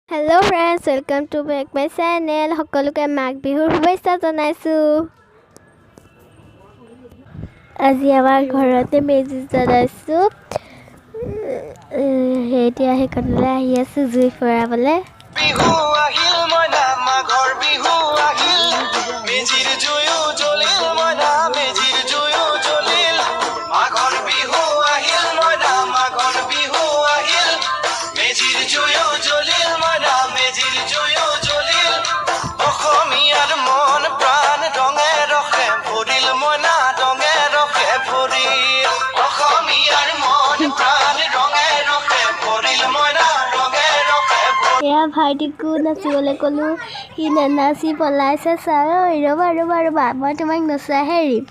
Hello friends, welcome to back my channel. সকলোকে মাঘ বিহুৰ শুভেচ্ছা জনাইছো। আজি আমাৰ ঘৰতে মেজি জ্বলাইছো। এতিয়া সেইকণলৈ আহি আছো জুই ফুৰাবলৈ। বিহু আহিল মইনা মাঘৰ বিহু আহিল মেজিৰ জুয়ো জ্বলিল মইনা মেজিৰ জুয়ো জ্বলিল মাঘৰ বিহু আহিল মইনা মাঘৰ বিহু আহিল মেজিৰ জুয়ো জ্বলিল মইনা মেজিৰ জুয়ো জ্বলিল অসমীয়াৰ মন প্ৰাণ ৰঙে ৰসে ভৰিল মইনা ৰঙে ৰসে ভৰিল অসমীয়াৰ মন প্ৰাণ ৰঙে ৰসে ভৰিল মইনা ৰঙে ৰসে এয়া ভাইটিকো নাচিবলৈ ক'লো, সি নাচি পলাইছে। চাই ৰ'বা ৰ'বা ৰ'বা, মই তোমাক নচাহে এৰিম।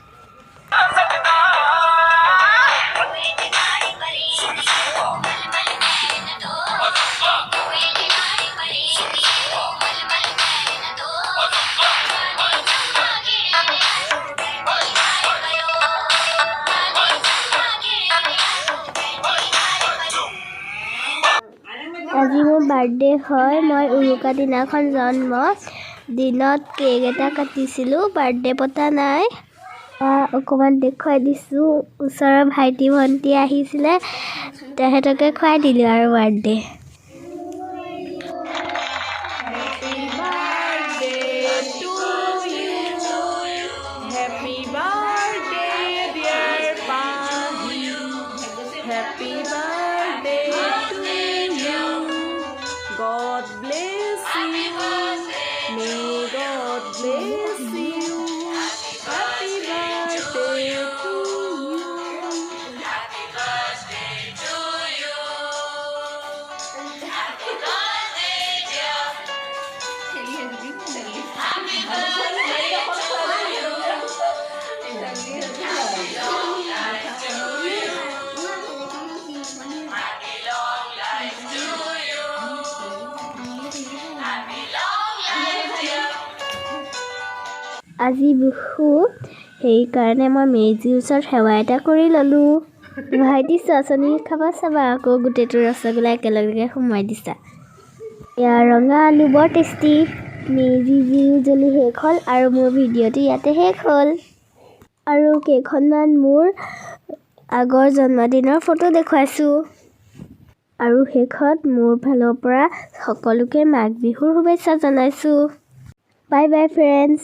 আজি মোৰ বাৰ্থডে হয়। মই উৰুকা দিনাখন জন্ম। দিনত কেক এটা কাটিছিলোঁ, বাৰ্থডে পতা নাই। অকণমান দেখুৱাই দিছোঁ। ওচৰৰ ভাইটি ভণ্টি আহিছিলে, তেহেঁতকে খুৱাই দিলোঁ আৰু birthday. God bless you. May God bless you. Happy birthday to you. Happy birthday to you. Happy birthday, dear. Happy birthday to you. Happy long life to you. Happy long life to you. Happy long life, dear. আজি বিহু, সেইকাৰণে মই মেজিৰ ওচৰত সেৱা এটা কৰি ল'লোঁ। ভাইটি চচনি খাব চাবা আকৌ, গোটেইটো ৰসগোল্লা একেলগে সোমাই দিছা। এয়া ৰঙা আলু বৰ টেষ্টি। মেজি জুয়ো জ্বলি শেষ হ'ল আৰু মোৰ ভিডিঅ'টো ইয়াতে শেষ হ'ল। আৰু কেইখনমান মোৰ আগৰ জন্মদিনৰ ফটো দেখুৱাইছোঁ। আৰু শেষত মোৰ ফালৰ পৰা সকলোকে মাঘ বিহুৰ শুভেচ্ছা জনাইছোঁ। Bye bye friends.